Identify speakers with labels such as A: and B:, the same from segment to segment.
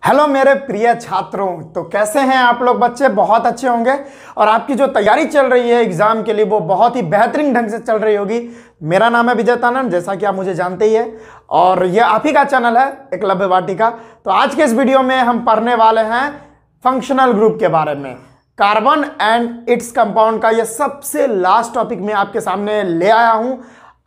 A: Hello मेरे प्रिय छात्रों, तो कैसे हैं आप लोग बच्चे? बहुत अच्छे होंगे और आपकी जो तैयारी चल रही है एग्जाम के लिए वो बहुत ही बेहतरीन ढंग से चल रही होगी। मेरा नाम है विजय तानन, जैसा कि आप मुझे जानते ही है, और ये आप ही का चैनल है एकलव्य वाटिका। तो आज के इस वीडियो में हम पढ़ने वाले हैं फंक्शनल ग्रुप के बारे में। कार्बन एंड इट्स कंपाउंड का ये सबसे लास्ट टॉपिक मैं आपके सामने ले आया हूं।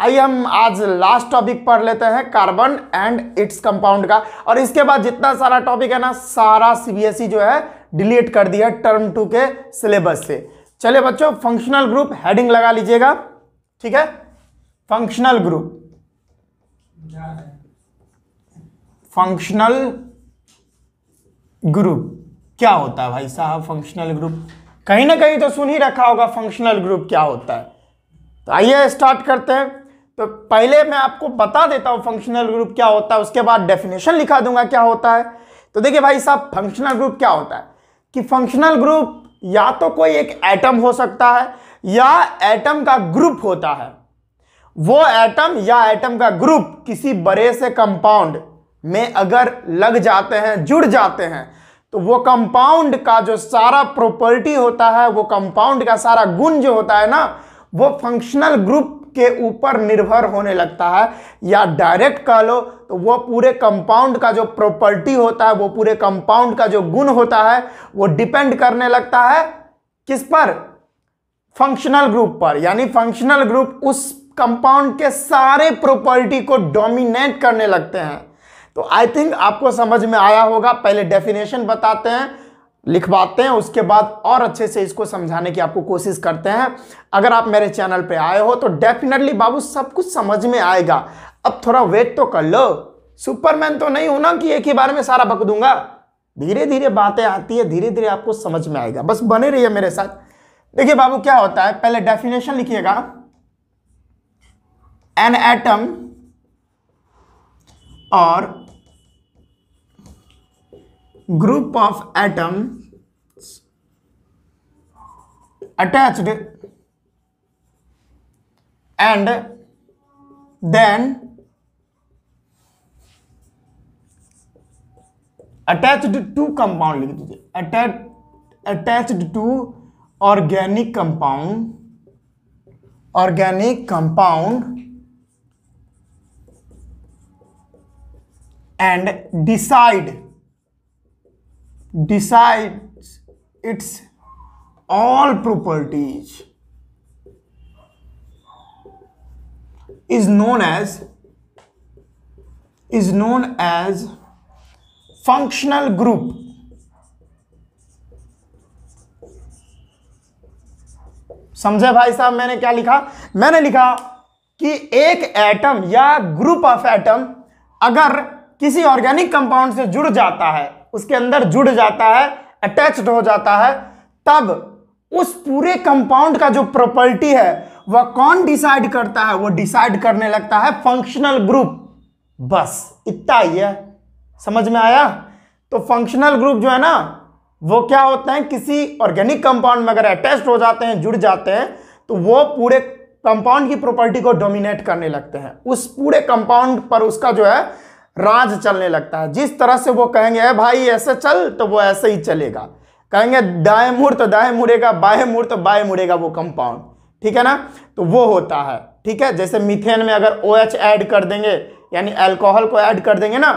A: आइए हम आज लास्ट टॉपिक पढ़ लेते हैं, कार्बन एंड इट्स कंपाउंड का। और इसके बाद जितना सारा टॉपिक है ना, सारा सीबीएसई जो है डिलीट कर दिया टर्म 2 के सिलेबस से। चलिए बच्चों, फंक्शनल ग्रुप हेडिंग लगा लीजिएगा, ठीक है। फंक्शनल ग्रुप, फंक्शनल ग्रुप क्या होता है भाई साहब? फंक्शनल ग्रुप कहीं ना कहीं तो सुन ही रखा होगा, फंक्शनल ग्रुप क्या होता है। तो आइए स्टार्ट करते हैं। तो पहले मैं आपको बता देता हूं फंक्शनल ग्रुप क्या होता है, उसके बाद डेफिनेशन लिखा दूंगा क्या होता है। तो देखिए भाई साहब, फंक्शनल ग्रुप क्या होता है कि फंक्शनल ग्रुप या तो कोई एक एटम हो सकता है या एटम का ग्रुप होता है। वो एटम या एटम का ग्रुप किसी बड़े से कंपाउंड में अगर लग जाते हैं, जुड़ जाते हैं, तो वो कंपाउंड का जो सारा प्रॉपर्टी होता है, वो कंपाउंड का सारा गुण जो होता है ना, वो फंक्शनल ग्रुप के ऊपर निर्भर होने लगता है। या डायरेक्ट कह लो तो वो पूरे कंपाउंड का जो प्रॉपर्टी होता है, वो पूरे कंपाउंड का जो गुण होता है, वो डिपेंड करने लगता है किस पर? फंक्शनल ग्रुप पर। यानी फंक्शनल ग्रुप उस कंपाउंड के सारे प्रॉपर्टी को डोमिनेट करने लगते हैं। तो आई थिंक आपको समझ में आया होगा। पहले डेफिनेशन बताते हैं, लिखवाते हैं, उसके बाद और अच्छे से इसको समझाने की आपको कोशिश करते हैं। अगर आप मेरे चैनल पे आए हो तो डेफिनेटली बाबू सब कुछ समझ में आएगा। अब थोड़ा वेट तो कर लो, सुपरमैन तो नहीं हूं ना कि एक ही बार में सारा बक दूंगा। धीरे धीरे बातें आती है, धीरे धीरे आपको समझ में आएगा, बस बने रहिए मेरे साथ। देखिए बाबू क्या होता है, पहले डेफिनेशन लिखिएगा। एन एटम और group of atoms attached and then attached to compound, लिख दीजिए attached to organic compound and decides its all properties is known as functional group। समझे भाई साहब मैंने क्या लिखा? मैंने लिखा कि एक एटम या ग्रुप ऑफ एटम अगर किसी ऑर्गेनिक कंपाउंड से जुड़ जाता है, उसके अंदर जुड़ जाता है, अटैच्ड हो जाता है, तब उस पूरे कंपाउंड का जो प्रॉपर्टी है वह कौन डिसाइड करता है? वो डिसाइड करने लगता है फंक्शनल ग्रुप। बस इतना ही है, समझ में आया? तो फंक्शनल ग्रुप जो है ना, वो क्या होता है, किसी ऑर्गेनिक कंपाउंड में अगर अटैच्ड हो जाते हैं, जुड़ जाते हैं, तो वो पूरे कंपाउंड की प्रॉपर्टी को डोमिनेट करने लगते हैं। उस पूरे कंपाउंड पर उसका जो है राज चलने लगता है। जिस तरह से वो कहेंगे ए भाई ऐसे चल, तो वो ऐसे ही चलेगा। कहेंगे दाएं मुड़ तो दाएं मुड़ेगा, बाएं मुड़ तो बाएं मुड़ेगा वो कंपाउंड, ठीक है ना। तो वो होता है, ठीक है। जैसे मीथेन में अगर OH ऐड कर देंगे, यानी अल्कोहल को ऐड कर देंगे ना,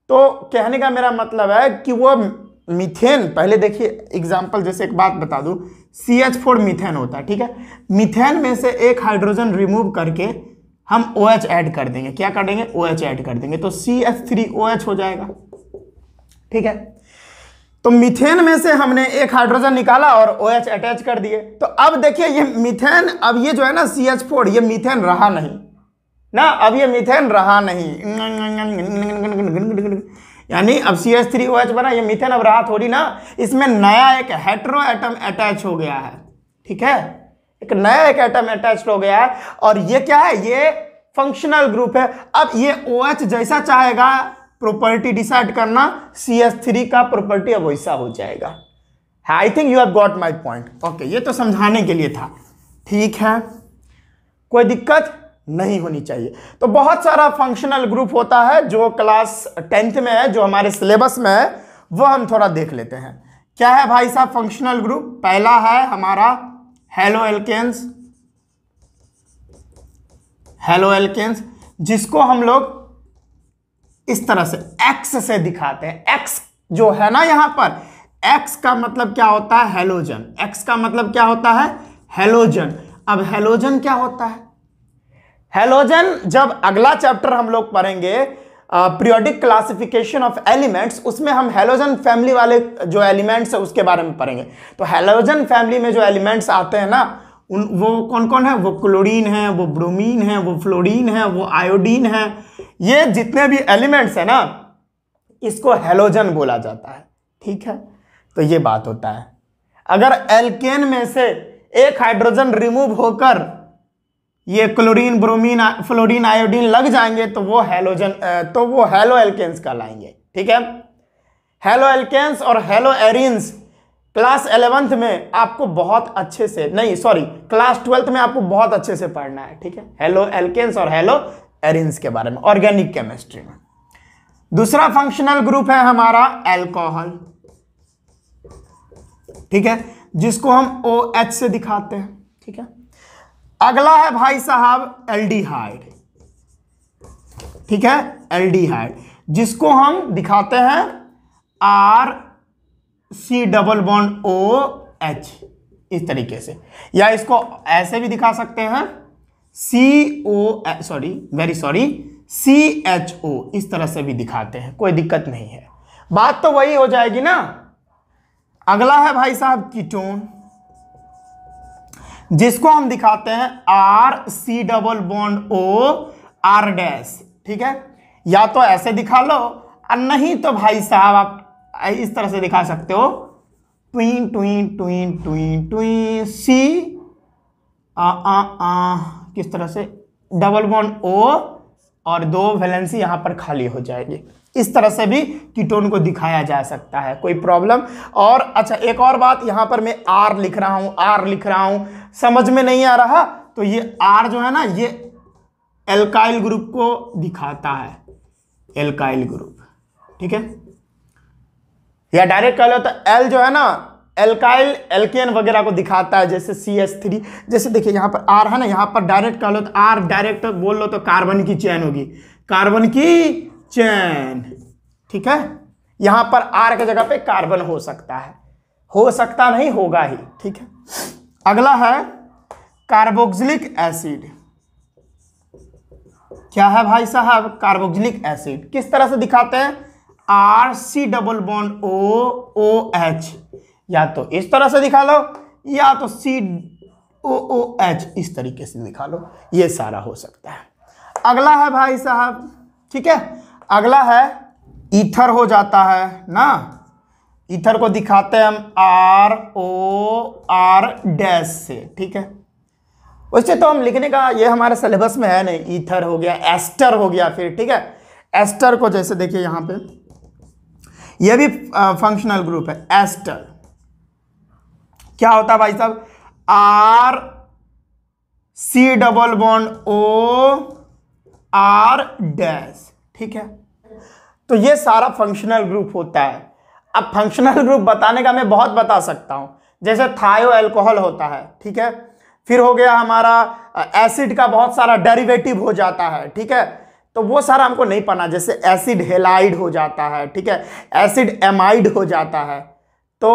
A: तो कहने का मेरा मतलब है कि वो मीथेन, पहले देखिए एग्जाम्पल, जैसे एक बात बता दूं, CH4 मीथेन होता है, ठीक है। मीथेन में से एक हाइड्रोजन रिमूव करके हम OH ऐड कर देंगे। क्या कर देंगे? OH ऐड कर देंगे, तो CH3OH हो जाएगा, ठीक है। तो मीथेन में से हमने एक हाइड्रोजन निकाला और OH अटैच कर दिए। तो अब देखिए ये मीथेन, अब ये जो है ना CH4, ये मीथेन रहा नहीं ना, अब ये मीथेन रहा नहीं, यानी अब CH3OH बना, ये मीथेन अब रहा थोड़ी ना। इसमें नया एक हेटेरो एटम अटैच हो गया है, ठीक है। एक नया एक एटम अटैच हो गया है, और ये क्या है? ये फंक्शनल ग्रुप है। अब ये OH जैसा चाहेगा प्रॉपर्टी डिसाइड करना, CH3 का प्रॉपर्टी अब वैसा हो जाएगा। I think you have got my point. Okay, ये तो समझाने के लिए था, ठीक है, कोई दिक्कत नहीं होनी चाहिए। तो बहुत सारा फंक्शनल ग्रुप होता है जो क्लास 10th में है, जो हमारे सिलेबस में है, वो हम थोड़ा देख लेते हैं। क्या है भाई साहब फंक्शनल ग्रुप? पहला है हमारा हेलो एल्केन्स, हेलो एल्केन्स, जिसको हम लोग इस तरह से एक्स से दिखाते हैं। एक्स जो है ना यहां पर, एक्स का मतलब क्या होता है? हेलोजन। एक्स का मतलब क्या होता है? हेलोजन। अब हेलोजन क्या होता है? हेलोजन जब अगला चैप्टर हम लोग पढ़ेंगे पीरियोडिक क्लासिफिकेशन ऑफ एलिमेंट्स, उसमें हम हेलोजन फैमिली वाले जो एलिमेंट्स है उसके बारे में पढ़ेंगे। तो हेलोजन फैमिली में जो एलिमेंट्स आते हैं ना, वो कौन कौन है? वो क्लोरीन है, वो ब्रोमीन है, वो फ्लोरीन है, वो आयोडीन है। ये जितने भी एलिमेंट्स है ना, इसको हेलोजन बोला जाता है। ठीक है, तो ये बात होता है। अगर एल्केन में से एक हाइड्रोजन रिमूव होकर ये क्लोरीन, ब्रोमीन, फ्लोरीन, आयोडीन लग जाएंगे तो वो हेलोजन, तो वो हेलो एल्केन्स कहलाएंगे। ठीक है, हेलो एल्केन्स और हेलो एरिन्स क्लास 11th में आपको बहुत अच्छे से, नहीं सॉरी, क्लास 12th में आपको बहुत अच्छे से पढ़ना है। ठीक है, हेलो एल्केन्स और हेलो एरिन्स के बारे में ऑर्गेनिक केमिस्ट्री में। दूसरा फंक्शनल ग्रुप है हमारा एल्कोहल। ठीक है, जिसको हम OH से दिखाते हैं। ठीक है, अगला है भाई साहब एल्डिहाइड। ठीक है, एल्डिहाइड, जिसको हम दिखाते हैं RC डबल बॉन्ड OH इस तरीके से, या इसको ऐसे भी दिखा सकते हैं CHO, इस तरह से भी दिखाते हैं, कोई दिक्कत नहीं है, बात तो वही हो जाएगी ना। अगला है भाई साहब कीटोन, जिसको हम दिखाते हैं RC double bond OR dash. ठीक है, या तो ऐसे दिखा लो और नहीं तो भाई साहब आप इस तरह से दिखा सकते हो, tween tween tween tween tween C किस तरह से डबल बॉन्ड O और 2 वैलेंसी यहां पर खाली हो जाएगी। इस तरह से भी कीटोन को दिखाया जा सकता है, कोई प्रॉब्लम। और अच्छा, एक और बात, यहां पर मैं R लिख रहा हूं, समझ में नहीं आ रहा तो ये R जो है ना, ये एल्काइल ग्रुप को दिखाता है, एल्काइल ग्रुप। ठीक है, या डायरेक्ट कह लो तो L जो है ना, एल्काइल एल्केन वगैरह को दिखाता है, जैसे CH3। जैसे देखिए यहां पर R है ना, यहां पर डायरेक्ट कह लो तो R, डायरेक्ट बोल लो तो कार्बन की चेन होगी, कार्बन की चेन। ठीक है, यहां पर R की जगह पे कार्बन हो सकता है, हो सकता नहीं, होगा ही। ठीक है, अगला है कार्बोक्सिलिक एसिड। क्या है भाई साहब? Carboxylic acid. किस तरह से दिखाते हैं? RC डबल बॉन्ड OH, या तो इस तरह से दिखा लो या तो COOH इस तरीके से दिखा लो, ये सारा हो सकता है। अगला है भाई साहब, ठीक है, अगला है ईथर हो जाता है ना, ईथर को दिखाते हैं हम ROR डैश से। ठीक है, वैसे तो हम लिखने का ये हमारे सिलेबस में है नहीं, ईथर हो गया, एस्टर हो गया फिर। ठीक है, एस्टर को जैसे देखिए यहां पे, ये भी फंक्शनल ग्रुप है एस्टर। क्या होता है भाई साहब? RC double bond OR dash. ठीक है, तो ये सारा फंक्शनल ग्रुप होता है। अब फंक्शनल ग्रुप बताने का मैं बहुत बता सकता हूं, जैसे थायो अल्कोहल होता है। ठीक है, फिर हो गया हमारा एसिड का बहुत सारा डेरिवेटिव हो जाता है। ठीक है, तो वो सारा हमको नहीं पढ़ना, जैसे एसिड हेलाइड हो जाता है। ठीक है, एसिड एमाइड हो जाता है। तो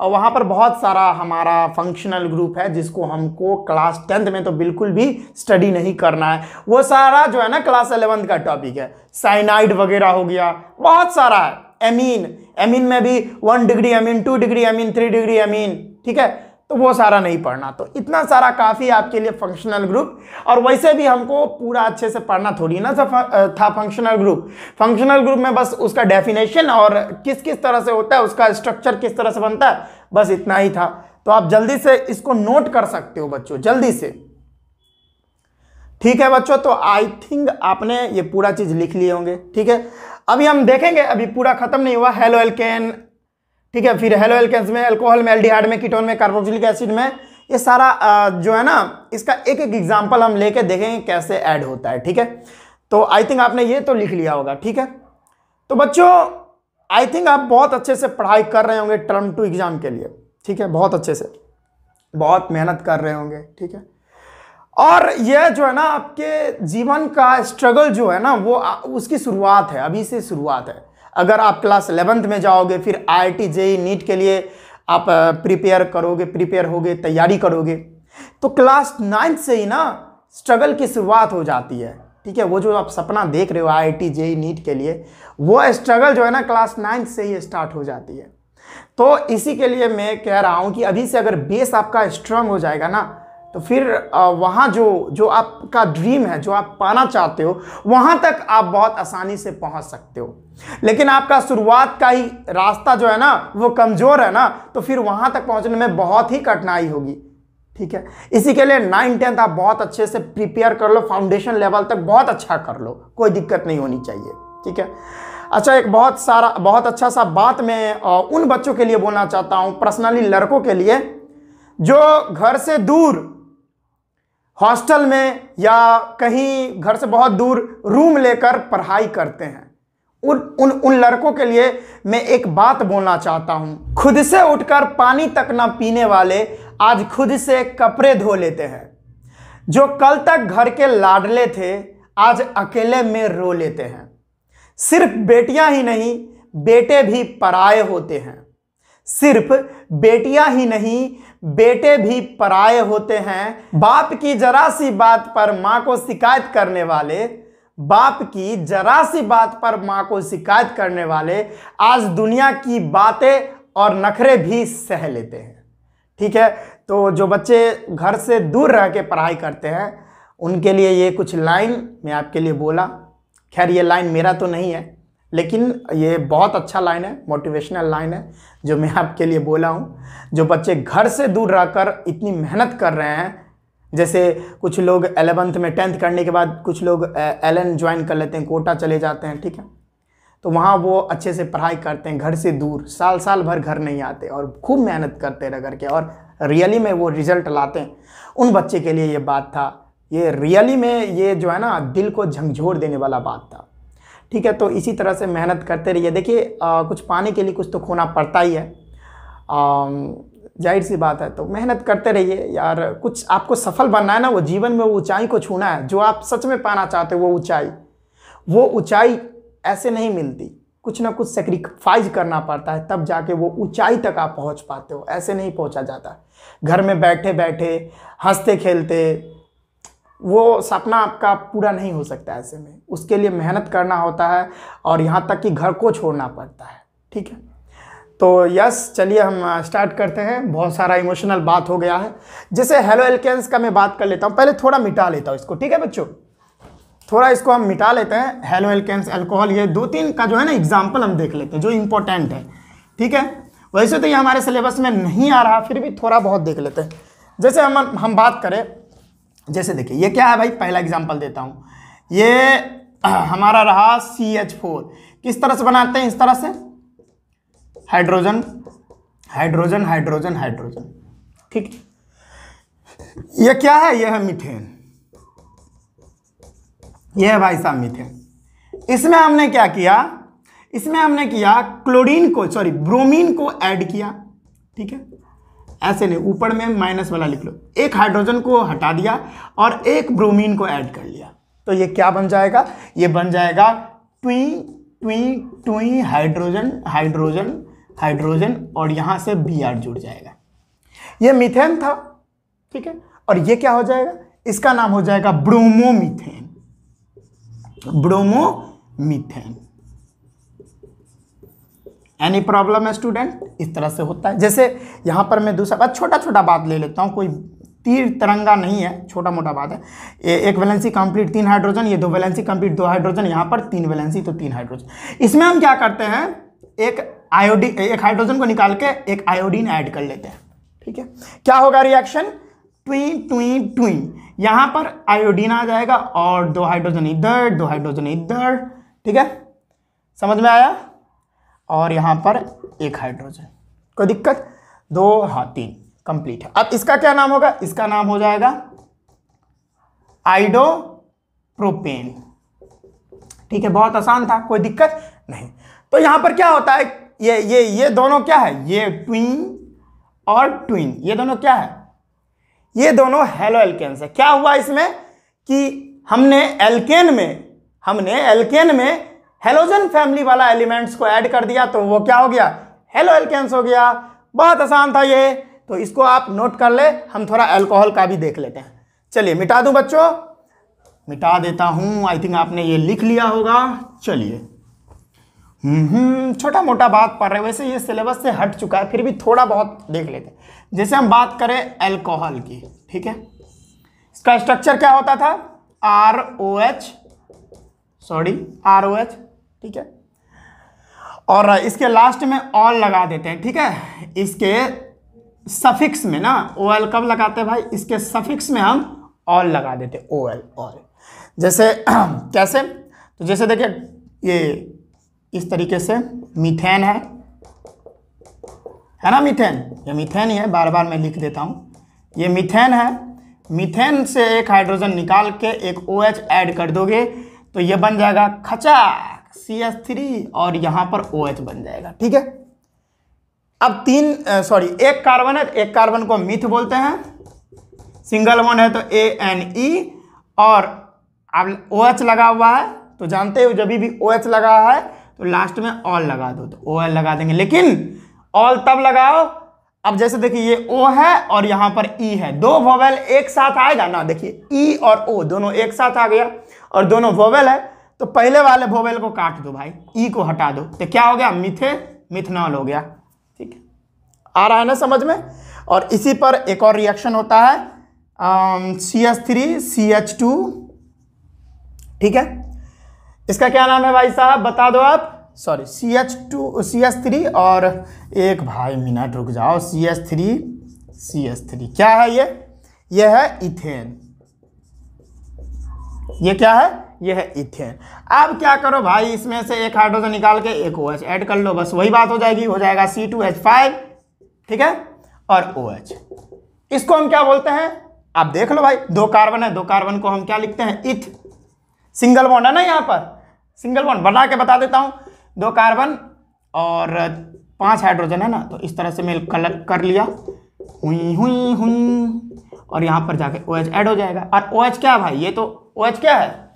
A: वहां पर बहुत सारा हमारा फंक्शनल ग्रुप है जिसको हमको क्लास 10th में तो बिल्कुल भी स्टडी नहीं करना है। वो सारा जो है ना क्लास 11th का टॉपिक है। साइनाइड वगैरह हो गया, बहुत सारा है। एमीन, एमीन में भी 1 degree amine, 2 degree amine, 3 degree amine. ठीक है, तो वो सारा नहीं पढ़ना। तो इतना सारा काफ़ी आपके लिए फंक्शनल ग्रुप। और वैसे भी हमको पूरा अच्छे से पढ़ना थोड़ी ना था फंक्शनल ग्रुप। फंक्शनल ग्रुप में बस उसका डेफिनेशन और किस किस तरह से होता है, उसका स्ट्रक्चर किस तरह से बनता है, बस इतना ही था। तो आप जल्दी से इसको नोट कर सकते हो बच्चों, जल्दी से। ठीक है बच्चों, तो आई थिंक आपने ये पूरा चीज़ लिख लिए होंगे। ठीक है, अभी हम देखेंगे, अभी पूरा खत्म नहीं हुआ। हेलो एल्केन, ठीक है, फिर हेलो एल्केन्स में, अल्कोहल में, एल्डिहाइड में, कीटोन में, कार्बोक्सिलिक एसिड में, ये सारा जो है ना, इसका एक एक एग्जाम्पल हम लेके देखेंगे कैसे ऐड होता है। ठीक है, तो आई थिंक आपने ये तो लिख लिया होगा। ठीक है, तो बच्चों आई थिंक आप बहुत अच्छे से पढ़ाई कर रहे होंगे टर्म 2 एग्जाम के लिए। ठीक है, बहुत अच्छे से, बहुत मेहनत कर रहे होंगे। ठीक है, और यह जो है ना आपके जीवन का स्ट्रगल जो है ना वो उसकी शुरुआत है, अभी से शुरुआत है। अगर आप क्लास 11th में जाओगे, फिर IIT JEE नीट के लिए आप प्रिपेयर होगे, तैयारी करोगे, तो क्लास 9th से ही ना स्ट्रगल की शुरुआत हो जाती है। ठीक है, वो जो आप सपना देख रहे हो IIT JEE नीट के लिए, वो स्ट्रगल जो है ना क्लास 9th से ही स्टार्ट हो जाती है। तो इसी के लिए मैं कह रहा हूं कि अभी से अगर बेस आपका स्ट्रांग हो जाएगा ना, तो फिर वहाँ जो आपका ड्रीम है, जो आप पाना चाहते हो, वहाँ तक आप बहुत आसानी से पहुँच सकते हो। लेकिन आपका शुरुआत का ही रास्ता जो है ना वो कमज़ोर है ना, तो फिर वहाँ तक पहुँचने में बहुत ही कठिनाई होगी। ठीक है, इसी के लिए 9th-10th आप बहुत अच्छे से प्रिपेयर कर लो, फाउंडेशन लेवल तक बहुत अच्छा कर लो, कोई दिक्कत नहीं होनी चाहिए। ठीक है, अच्छा, एक बहुत अच्छा सा बात मैं उन बच्चों के लिए बोलना चाहता हूँ, पर्सनली लड़कों के लिए, जो घर से दूर हॉस्टल में या कहीं घर से बहुत दूर रूम लेकर पढ़ाई करते हैं। उन लड़कों के लिए मैं एक बात बोलना चाहता हूं। खुद से उठकर पानी तक ना पीने वाले आज खुद से कपड़े धो लेते हैं। जो कल तक घर के लाडले थे आज अकेले में रो लेते हैं। सिर्फ बेटियां ही नहीं बेटे भी पराये होते हैं। सिर्फ बेटियां ही नहीं बेटे भी पराये होते हैं। बाप की जरा सी बात पर मां को शिकायत करने वाले, बाप की जरा सी बात पर मां को शिकायत करने वाले आज दुनिया की बातें और नखरे भी सह लेते हैं। ठीक है, तो जो बच्चे घर से दूर रह के पढ़ाई करते हैं उनके लिए ये कुछ लाइन मैं आपके लिए बोला। खैर ये लाइन मेरा तो नहीं है, लेकिन ये बहुत अच्छा लाइन है, मोटिवेशनल लाइन है जो मैं आपके लिए बोला हूँ। जो बच्चे घर से दूर रहकर इतनी मेहनत कर रहे हैं, जैसे कुछ लोग 11th में 10th करने के बाद कुछ लोग LN ज्वाइन कर लेते हैं, कोटा चले जाते हैं। ठीक है, तो वहाँ वो अच्छे से पढ़ाई करते हैं घर से दूर, साल भर घर नहीं आते और खूब मेहनत करते रह करके और रियली में वो रिजल्ट लाते हैं। उन बच्चे के लिए ये बात था, ये रियली में ये जो है ना दिल को झंझोर देने वाला बात था। ठीक है, तो इसी तरह से मेहनत करते रहिए। देखिए कुछ पाने के लिए कुछ तो खोना पड़ता ही है, जाहिर सी बात है। तो मेहनत करते रहिए यार, कुछ आपको सफल बनना है ना, वो जीवन में वो ऊंचाई को छूना है जो आप सच में पाना चाहते हो। वो ऊंचाई ऐसे नहीं मिलती, कुछ ना कुछ सेक्रीफाइस करना पड़ता है, तब जाके वो ऊंचाई तक आप पहुंच पाते हो। ऐसे नहीं पहुंचा जाता घर में बैठे बैठे हंसते खेलते, वो सपना आपका पूरा नहीं हो सकता। ऐसे में उसके लिए मेहनत करना होता है और यहाँ तक कि घर को छोड़ना पड़ता है। ठीक है, तो यस, चलिए हम स्टार्ट करते हैं। बहुत सारा इमोशनल बात हो गया है। जैसे हेलो एल्केन्स का मैं बात कर लेता हूँ, पहले थोड़ा मिटा लेता हूँ इसको। ठीक है बच्चों, थोड़ा इसको हम मिटा लेते हैं। हेलो एल्केन्स, अल्कोहल, ये 2-3 का जो है ना एग्जाम्पल हम देख लेते हैं जो इंपॉर्टेंट है। ठीक है, वैसे तो ये हमारे सिलेबस में नहीं आ रहा, फिर भी थोड़ा बहुत देख लेते हैं। जैसे हम बात करें, जैसे देखिए ये क्या है भाई, पहला एग्जाम्पल देता हूँ। ये हमारा रहा CH4, किस तरह से बनाते हैं, इस तरह से हाइड्रोजन हाइड्रोजन हाइड्रोजन हाइड्रोजन। ठीक, ये क्या है, ये है मीथेन, ये है भाई साहब मीथेन। इसमें हमने क्या किया, इसमें हमने किया ब्रोमीन को ऐड किया। ठीक है, ऐसे नहीं, ऊपर में माइनस वाला लिख लो, एक हाइड्रोजन को हटा दिया और एक ब्रोमीन को ऐड कर लिया, तो ये क्या बन जाएगा, ये बन जाएगा ट्वी हाइड्रोजन हाइड्रोजन हाइड्रोजन और यहां से Br जुड़ जाएगा। ये मीथेन था। ठीक है, और ये क्या हो जाएगा, इसका नाम हो जाएगा ब्रोमोमीथेन। ब्रोमोमीथेन। एनी प्रॉब्लम है स्टूडेंट, इस तरह से होता है। जैसे यहां पर मैं दूसरा बात, छोटा बात ले लेता हूं, कोई तीर तिरंगा नहीं है, छोटा मोटा बात है। एक वैलेंसी कंप्लीट 3 हाइड्रोजन, ये 2 वैलेंसी कंप्लीट 2 हाइड्रोजन, यहां पर 3 वैलेंसी तो 3 हाइड्रोजन। इसमें हम क्या करते हैं, एक हाइड्रोजन को निकाल के एक आयोडीन ऐड कर लेते हैं। ठीक है, क्या होगा रिएक्शन, ट्वी, यहां पर आयोडीन आ जाएगा और 2 हाइड्रोजन इधर 2 हाइड्रोजन इधर। ठीक है, समझ में आया, और यहां पर एक हाइड्रोजन, कोई दिक्कत, 2 हाँ 3, कंप्लीट है। अब इसका क्या नाम होगा, इसका नाम हो जाएगा आइडोप्रोपेन। ठीक है, बहुत आसान था, कोई दिक्कत नहीं। तो यहां पर क्या होता है, ये दोनों क्या है, ये ट्विन और ट्विन, ये दोनों क्या है, ये दोनों हेलो एल्केन्स है। क्या हुआ इसमें कि हमने एल्केन में हेलोजन फैमिली वाला एलिमेंट्स को ऐड कर दिया, तो वो क्या हो गया, हेलो एल्केन्स हो गया। बहुत आसान था ये, तो इसको आप नोट कर ले। हम थोड़ा अल्कोहल का भी देख लेते हैं। चलिए मिटा दूं बच्चों, मिटा देता हूं। आई थिंक आपने ये लिख लिया होगा। चलिए छोटा मोटा बात पढ़ रहे, वैसे ये सिलेबस से हट चुका है, फिर भी थोड़ा बहुत देख लेते हैं। जैसे हम बात करें अल्कोहल की, ठीक है, इसका स्ट्रक्चर क्या होता था, ROH, ठीक है, और इसके लास्ट में ऑल लगा देते हैं। ठीक है, इसके सफिक्स में ना OL कब लगाते हैं भाई, इसके सफिक्स में हम ऑल लगा देते, OL ऑल। जैसे कैसे, तो जैसे देखिए ये इस तरीके से मीथेन है ना, मीथेन, ये मीथेन ही है, बार बार मैं लिख देता हूँ, ये मीथेन है। मीथेन से एक हाइड्रोजन निकाल के एक OH ऐड कर दोगे तो ये बन जाएगा खचाक CH3 और यहाँ पर OH बन जाएगा। ठीक है, अब एक कार्बन है, एक कार्बन को मिथ बोलते हैं, सिंगल बॉन्ड है तो ANE, और अब OH लगा हुआ है तो जानते हो जब भी OH लगा है तो लास्ट में ऑल लगा दो, तो OL लगा देंगे। लेकिन ऑल तब लगाओ, अब जैसे देखिए ये O है और यहाँ पर E है, दो वोवेल एक साथ आएगा ना, देखिए E और O दोनों एक साथ आ गया और दोनों वोवेल है, तो पहले वाले वोवेल को काट दो भाई, E को हटा दो, तो क्या हो गया, मिथेनॉल हो गया। ठीक है, आ रहा है ना समझ में। और इसी पर एक और रिएक्शन होता है CH3 CH2, ठीक है, इसका क्या नाम है भाई साहब, बता दो आप, सॉरी CH3 और एक भाई मिनट रुक जाओ, CH3 क्या है ये है इथेन। ये क्या है, ये है इथेन। अब क्या करो भाई, इसमें से एक हाइड्रोजन निकाल के एक OH ऐड कर लो, बस वही बात हो जाएगी, हो जाएगा C2H5, ठीक है, और OH। इसको हम क्या बोलते हैं, आप देख लो भाई, दो कार्बन है, दो कार्बन को हम क्या लिखते हैं, इथ, सिंगल बॉन्ड है ना, यहाँ पर सिंगल बॉन्ड बना के बता देता हूं, दो कार्बन और 5 हाइड्रोजन है ना, तो इस तरह से मैं कलर कर लिया, हुई और यहाँ पर जाके OH ऐड हो जाएगा। और OH क्या है भाई, ये तो OH क्या है,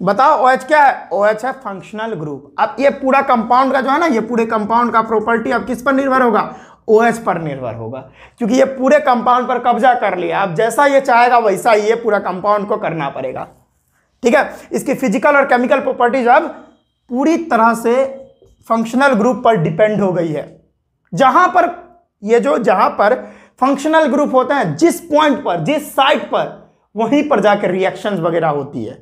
A: बताओ OH क्या है, OH है फंक्शनल ग्रुप। अब ये पूरा कंपाउंड का जो है ना, ये पूरे कंपाउंड का प्रॉपर्टी अब किस पर निर्भर होगा, OH पर निर्भर होगा, क्योंकि ये पूरे कंपाउंड पर कब्जा कर लिया। अब जैसा ये चाहेगा वैसा ही ये पूरा कंपाउंड को करना पड़ेगा। ठीक है, इसकी फिजिकल और केमिकल प्रॉपर्टीज अब पूरी तरह से फंक्शनल ग्रुप पर डिपेंड हो गई है। जहां पर फंक्शनल ग्रुप होते हैं, जिस पॉइंट पर, जिस साइट पर, वहीं पर जाकर रिएक्शंस वगैरह होती है।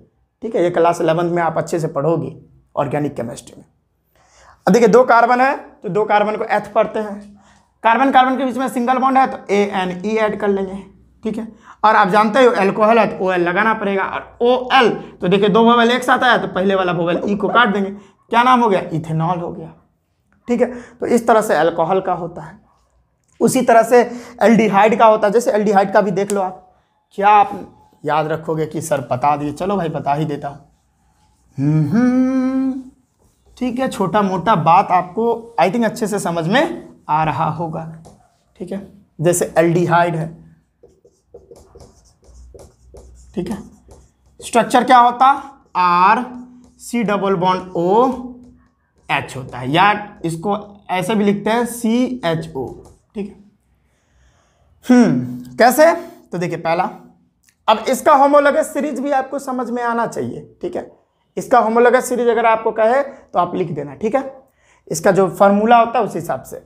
A: ठीक है, ये क्लास 11th में आप अच्छे से पढ़ोगे ऑर्गेनिक केमिस्ट्री में। अब देखिए दो कार्बन है तो दो कार्बन को H पढ़ते हैं, कार्बन के बीच में सिंगल बॉन्ड है तो ANE ऐड कर लेंगे। ठीक है, और आप जानते हो अल्कोहल है तो OL लगाना पड़ेगा, और OL तो देखिए दो वोवेल एक साथ आया तो पहले वाला वोवेल E को काट देंगे, क्या नाम हो गया, इथेनॉल हो गया। ठीक है, तो इस तरह से अल्कोहल का होता है। उसी तरह से एल्डिहाइड का होता है, जैसे एल्डिहाइड का भी देख लो आप, क्या आप याद रखोगे कि सर बता दिए, चलो भाई बता ही देता हूँ। ठीक है, छोटा मोटा बात आपको आई थिंक अच्छे से समझ में आ रहा होगा। ठीक है, जैसे एल्डिहाइड है, ठीक है, स्ट्रक्चर क्या होता, RC⋅OH होता है, या इसको ऐसे भी लिखते हैं CHO। ठीक है, कैसे, तो देखिए पहला, अब इसका होमोलोगस सीरीज भी आपको समझ में आना चाहिए। ठीक है, इसका होमोलोगस सीरीज अगर आपको कहे तो आप लिख देना। ठीक है, इसका जो फॉर्मूला होता है उस हिसाब से।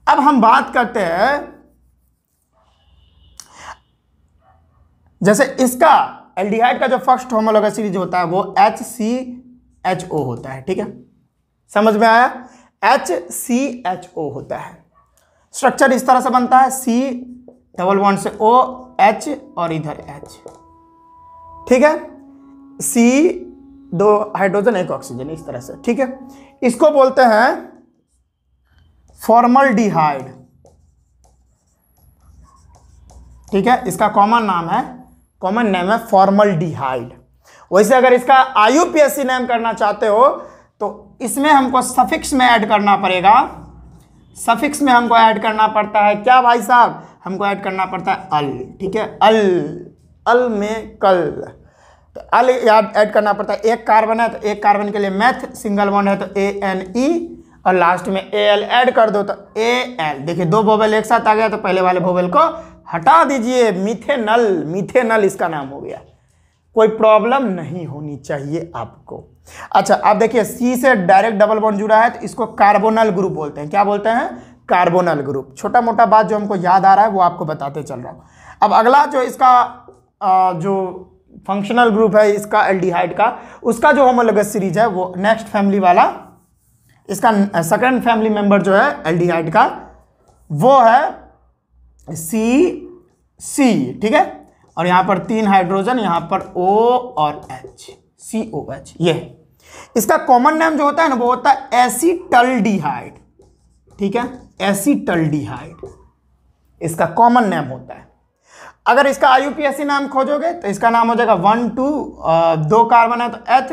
A: अब हम बात करते हैं, जैसे इसका एल्डिहाइड का जो फर्स्ट होमोलोगस सीरीज होता है वो HCHO होता है। ठीक है, समझ में आया, HCHO होता है। स्ट्रक्चर इस तरह से बनता है, C⋅O से OH और इधर H। ठीक है, C, 2 हाइड्रोजन 1 ऑक्सीजन, इस तरह से। ठीक है, इसको बोलते हैं फॉर्मल्डिहाइड। ठीक है, इसका कॉमन नेम है फॉर्मल्डिहाइड। वैसे अगर इसका IUPAC नेम करना चाहते हो तो इसमें हमको सफिक्स में ऐड करना पड़ेगा। सफिक्स में हमको ऐड करना पड़ता है क्या भाई साहब, हमको ऐड करना पड़ता है अल। ठीक है, अल में कल, तो अल याद ऐड करना पड़ता है। एक कार्बन है तो एक कार्बन के लिए मैथ, सिंगल बॉन्ड है तो ANE और लास्ट में AL ऐड कर दो तो AL। देखिए 2 वोवेल एक साथ आ गया तो पहले वाले वोवेल को हटा दीजिए, मीथेनल इसका नाम हो गया। कोई प्रॉब्लम नहीं होनी चाहिए आपको। अच्छा अब देखिए C से डायरेक्ट डबल बॉन्ड जुड़ा है तो इसको कार्बोनल ग्रुप बोलते हैं। क्या बोलते हैं, कार्बोनल ग्रुप। छोटा मोटा बात जो हमको याद आ रहा है वो आपको बताते चल रहा हूँ। अब अगला जो इसका जो फंक्शनल ग्रुप है इसका एल्डिहाइड का, उसका जो होमोलोगस सीरीज है वो नेक्स्ट फैमिली वाला, इसका सेकंड फैमिली मेंबर जो है एल्डिहाइड का वो है C। ठीक है, और यहाँ पर 3 हाइड्रोजन, यहाँ पर O और H, COH। ये है इसका कॉमन नेम जो होता है ना वो होता है एसीटल्डिहाइड। ठीक है, एसीटल्डिहाइड इसका कॉमन नेम होता है। अगर इसका IUPAC नाम खोजोगे तो इसका नाम हो जाएगा 1 2 2 कार्बन है तो H,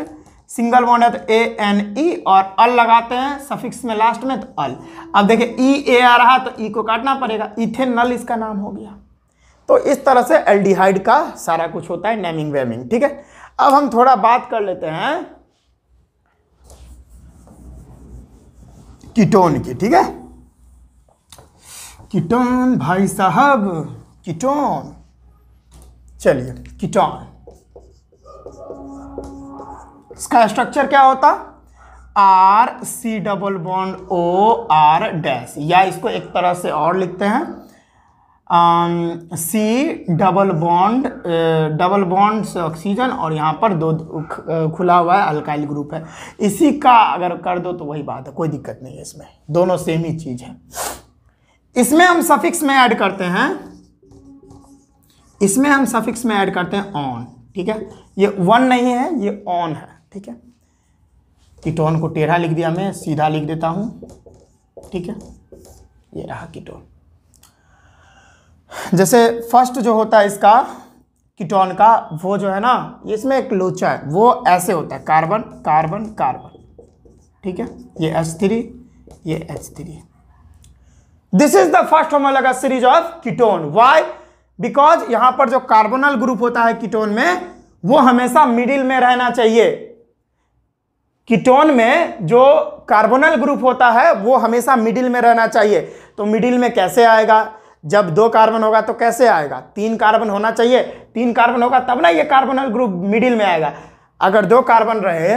A: सिंगल बॉन्ड है तो ANE और अल लगाते हैं सफिक्स में लास्ट में तो अल। अब देखिए EA आ रहा तो E को काटना पड़ेगा, इथेनल इसका नाम हो गया। तो इस तरह से एल्डिहाइड का सारा कुछ होता है, नेमिंग वेमिंग। ठीक है, अब हम थोड़ा बात कर लेते हैं कीटोन की। ठीक है, कीटोन भाई साहब, कीटोन। चलिए कीटोन, इसका स्ट्रक्चर क्या होता, RC double bond OR dash, या इसको एक तरह से और लिखते हैं C डबल बॉन्ड से ऑक्सीजन और यहाँ पर 2 खुला हुआ है अल्काइल ग्रुप है। इसी का अगर कर दो तो वही बात है, कोई दिक्कत नहीं है, इसमें दोनों सेम ही चीज है। इसमें हम सफिक्स में ऐड करते हैं, इसमें हम सफिक्स में ऐड करते हैं ऑन। ठीक है, ये 1 नहीं है, ये ऑन है। ठीक है, कीटोन को टेढ़ा लिख दिया, मैं सीधा लिख देता हूं। ठीक है, ये रहा कीटोन। जैसे फर्स्ट जो होता है इसका कीटोन का, वो जो है ना, इसमें एक लोचा है, वो ऐसे होता है, कार्बन कार्बन कार्बन। ठीक है, ये H3, ये H3। This is the first homologous series of ketone. Why, because यहां पर जो कार्बोनल ग्रुप होता है कीटोन में वो हमेशा मिडिल में रहना चाहिए। कीटोन में जो कार्बोनल ग्रुप होता है वो हमेशा मिडिल में रहना चाहिए। तो मिडिल में कैसे आएगा, जब 2 कार्बन होगा तो कैसे आएगा, 3 कार्बन होना चाहिए, 3 कार्बन होगा तब ना ये कार्बोनल ग्रुप मिडिल में आएगा। अगर 2 कार्बन रहे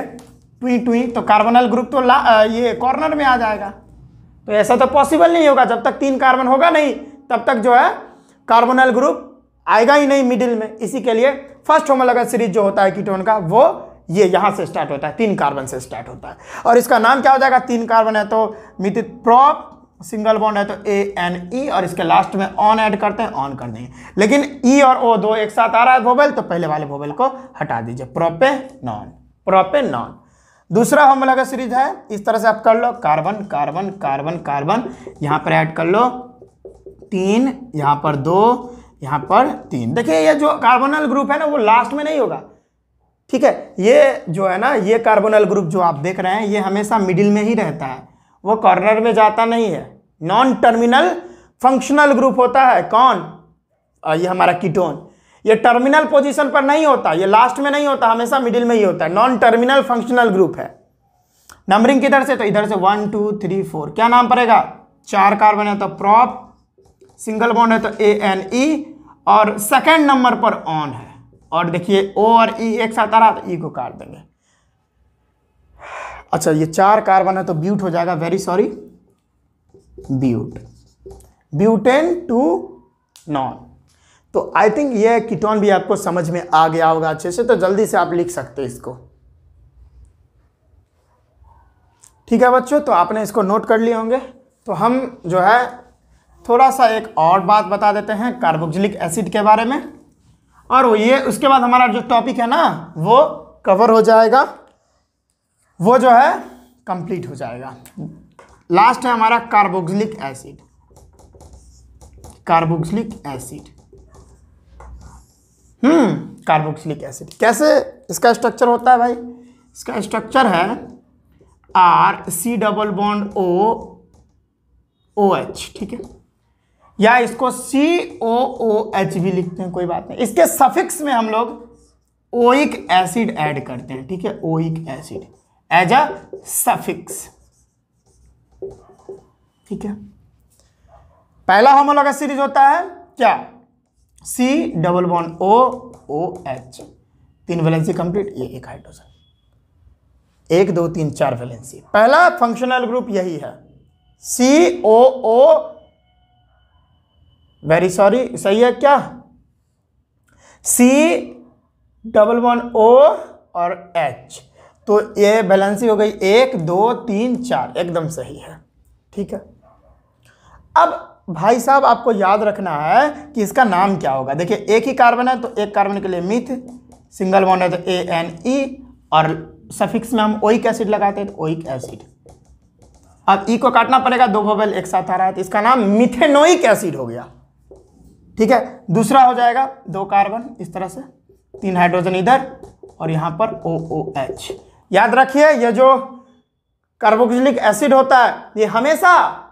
A: टुई तो कार्बोनल ग्रुप तो ये कॉर्नर में आ जाएगा। तो ऐसा तो पॉसिबल नहीं होगा, जब तक 3 कार्बन होगा नहीं तब तक जो है कार्बोनल ग्रुप आएगा ही नहीं मिडिल में। इसी के लिए फर्स्ट होमोलोगस सीरीज जो होता है कीटोन का वो ये यहां से स्टार्ट होता है, 3 कार्बन से स्टार्ट होता है। और इसका नाम क्या हो जाएगा, 3 कार्बन है तो मिथित प्रोप, सिंगल बॉन्ड है तो ANE और इसके लास्ट में ऑन ऐड करते हैं, ऑन कर देंगे। लेकिन E और O 2 एक साथ आ रहा है वोवेल तो पहले वाले वोवेल को हटा दीजिए, प्रोपेनॉन। दूसरा होमोलोगस सीरीज है, इस तरह से आप कर लो, कार्बन कार्बन कार्बन कार्बन, यहां पर ऐड कर लो 3, यहां पर 2, यहां पर 3। देखिए ये जो कार्बोनल ग्रुप है ना वो लास्ट में नहीं होगा। ठीक है, ये जो है ना, ये कार्बोनल ग्रुप जो आप देख रहे हैं ये हमेशा मिडिल में ही रहता है, वो कॉर्नर में जाता नहीं है। नॉन टर्मिनल फंक्शनल ग्रुप होता है कौन, ये हमारा कीटोन। ये टर्मिनल पोजीशन पर नहीं होता, ये लास्ट में नहीं होता, हमेशा मिडिल में ही होता है। नॉन टर्मिनल फंक्शनल ग्रुप है। नंबरिंग किधर से, तो इधर से 1 2 3 4। क्या नाम पड़ेगा, 4 कार्बन है तो प्रोप, सिंगल बॉन्ड है तो ANE और सेकेंड नंबर पर ऑन है। और देखिए O और E एक साथ आ रहा तो E को काट देंगे। अच्छा ये 4 कार्बन है तो ब्यूट हो जाएगा, very sorry, butane two non. तो आई थिंक ये कीटोन भी आपको समझ में आ गया होगा अच्छे से, तो जल्दी से आप लिख सकते हैं इसको। ठीक है बच्चों, तो आपने इसको नोट कर लिए होंगे। तो हम जो है थोड़ा सा एक और बात बता देते हैं कार्बोक्सिलिक एसिड के बारे में, और वो ये उसके बाद हमारा जो टॉपिक है ना वो कवर हो जाएगा, वो जो है कंप्लीट हो जाएगा। लास्ट है हमारा carboxylic acid. Carboxylic acid carboxylic acid. कैसे इसका स्ट्रक्चर होता है भाई? इसका स्ट्रक्चर है RC डबल बॉन्ड OH, ठीक है, या इसको COOH भी लिखते हैं, कोई बात नहीं। इसके सफिक्स में हम लोग ओइक एसिड ऐड करते हैं, ठीक है, oic acid as a suffix, ठीक है। पहला होमोलॉगस सीरीज होता है क्या? C double bond OH, 3 valency complete, ये एक हाइड्रोजन, 1 2 3 4 वैलेंसी। पहला फंक्शनल ग्रुप यही है, COO, वेरी सॉरी, सही है क्या? C डबल बॉन्ड O और H, तो ये वैलेंसी हो गई 1 2 3 4, एकदम सही है, ठीक है। अब भाई साहब आपको याद रखना है कि इसका नाम क्या होगा। देखिए एक ही कार्बन है तो एक कार्बन के लिए मिथ, सिंगल बॉन्ड है तो ANE, और सफिक्स में हम ओइक एसिड लगाते हैं तो ओइक एसिड। अब ई को काटना पड़ेगा, 2 वोवेल एक साथ आ रहा है तो इसका नाम मिथेनोइक एसिड हो गया, ठीक है। दूसरा हो जाएगा 2 कार्बन इस तरह से, 3 हाइड्रोजन इधर और यहां पर OOH। याद रखिए ये जो कार्बोक्सिलिक एसिड होता है ये हमेशा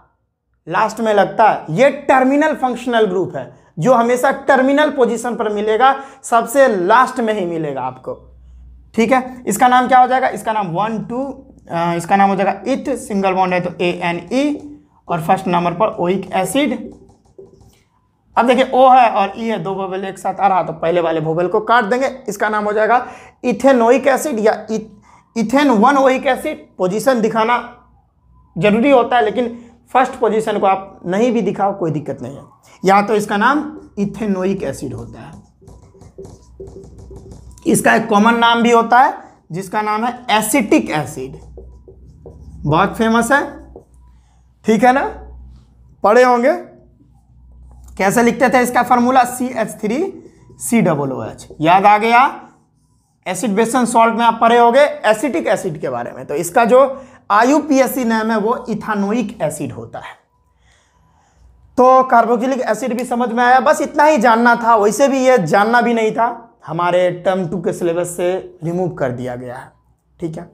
A: लास्ट में लगता है, ये टर्मिनल फंक्शनल ग्रुप है जो हमेशा टर्मिनल पोजीशन पर मिलेगा, सबसे लास्ट में ही मिलेगा आपको, ठीक है। इसका नाम क्या हो जाएगा? इसका नाम 1 2, इसका नाम हो जाएगा इथ, सिंगल बॉन्ड है तो ANE, और फर्स्ट नंबर पर ओइक एसिड। अब देखिए O है और E है, 2 वोवेल एक साथ आ रहा तो पहले वाले वोवेल को काट देंगे, इसका नाम हो जाएगा इथेनोइक एसिड या इथेन 1 ओइक एसिड। पोजीशन दिखाना जरूरी होता है लेकिन फर्स्ट पोजीशन को आप नहीं भी दिखाओ कोई दिक्कत नहीं है, या तो इसका नाम इथेनोइक एसिड होता है। इसका एक कॉमन नाम भी होता है जिसका नाम है एसिटिक एसिड, बहुत फेमस है, ठीक है ना, पढ़े होंगे। कैसे लिखते थे इसका फार्मूला? CH3COOH, याद आ गया। एसिड बेसन सॉल्ट में आप पढ़े होंगे एसिटिक एसिड के बारे में, तो इसका जो IUPAC नाम है वो इथानोइक एसिड होता है। तो कार्बोक्सिलिक एसिड भी समझ में आया, बस इतना ही जानना था, वैसे भी ये जानना भी नहीं था, हमारे टर्म 2 के सिलेबस से रिमूव कर दिया गया है, ठीक है।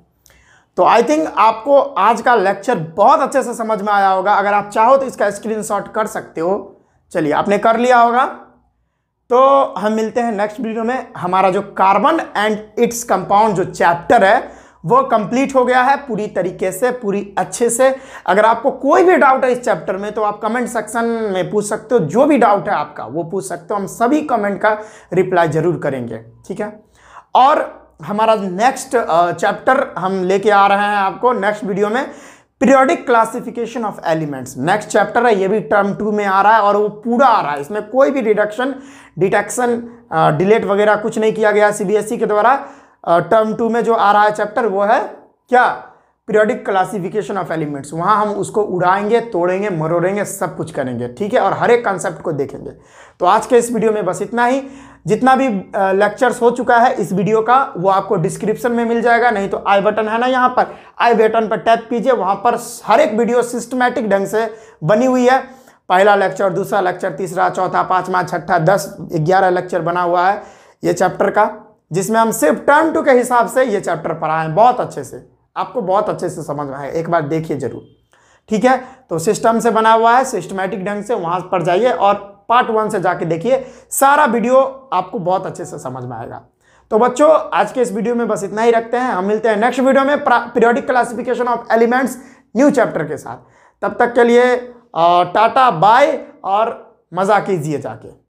A: तो आई थिंक आपको आज का लेक्चर बहुत अच्छे से समझ में आया होगा। अगर आप चाहो तो इसका स्क्रीनशॉट कर सकते हो। चलिए आपने कर लिया होगा, तो हम मिलते हैं नेक्स्ट वीडियो में। हमारा जो कार्बन एंड इट्स कंपाउंड जो चैप्टर है वो कंप्लीट हो गया है पूरी तरीके से, पूरी अच्छे से। अगर आपको कोई भी डाउट है इस चैप्टर में तो आप कमेंट सेक्शन में पूछ सकते हो, जो भी डाउट है आपका वो पूछ सकते हो, हम सभी कमेंट का रिप्लाई जरूर करेंगे, ठीक है। और हमारा नेक्स्ट चैप्टर हम लेके आ रहे हैं आपको नेक्स्ट वीडियो में, periodic classification of elements. Next chapter है, ये भी टर्म 2 में आ रहा है और वो पूरा आ रहा है, इसमें कोई भी डिडक्शन डिटेक्शन डिलीट वगैरह कुछ नहीं किया गया CBSE के द्वारा। टर्म 2 में जो आ रहा है चैप्टर वो है क्या? Periodic classification of elements. वहां हम उसको उड़ाएंगे, तोड़ेंगे, मरोड़ेंगे, सब कुछ करेंगे, ठीक है, और हर एक कॉन्सेप्ट को देखेंगे। तो आज के इस वीडियो में बस इतना ही। जितना भी लेक्चर्स हो चुका है इस वीडियो का वो आपको डिस्क्रिप्शन में मिल जाएगा, नहीं तो आई बटन है ना, यहाँ पर आई बटन पर टैप कीजिए, वहां पर हर एक वीडियो सिस्टमैटिक ढंग से बनी हुई है। पहला लेक्चर, दूसरा लेक्चर, तीसरा, चौथा, पांचवा, छठा, 10 11 लेक्चर बना हुआ है ये चैप्टर का, जिसमें हम सिर्फ टर्म 2 के हिसाब से ये चैप्टर पढ़ाए हैं बहुत अच्छे से, आपको बहुत अच्छे से समझ में आए, एक बार देखिए जरूर, ठीक है। तो सिस्टम से बना हुआ है, सिस्टमैटिक ढंग से, वहां पर जाइए और पार्ट 1 से जाके देखिए, सारा वीडियो आपको बहुत अच्छे से समझ में आएगा। तो बच्चों आज के इस वीडियो में बस इतना ही रखते हैं, हम मिलते हैं नेक्स्ट वीडियो में periodic classification of elements new chapter के साथ। तब तक के लिए टाटा बाय और मजा कीजिए जाके।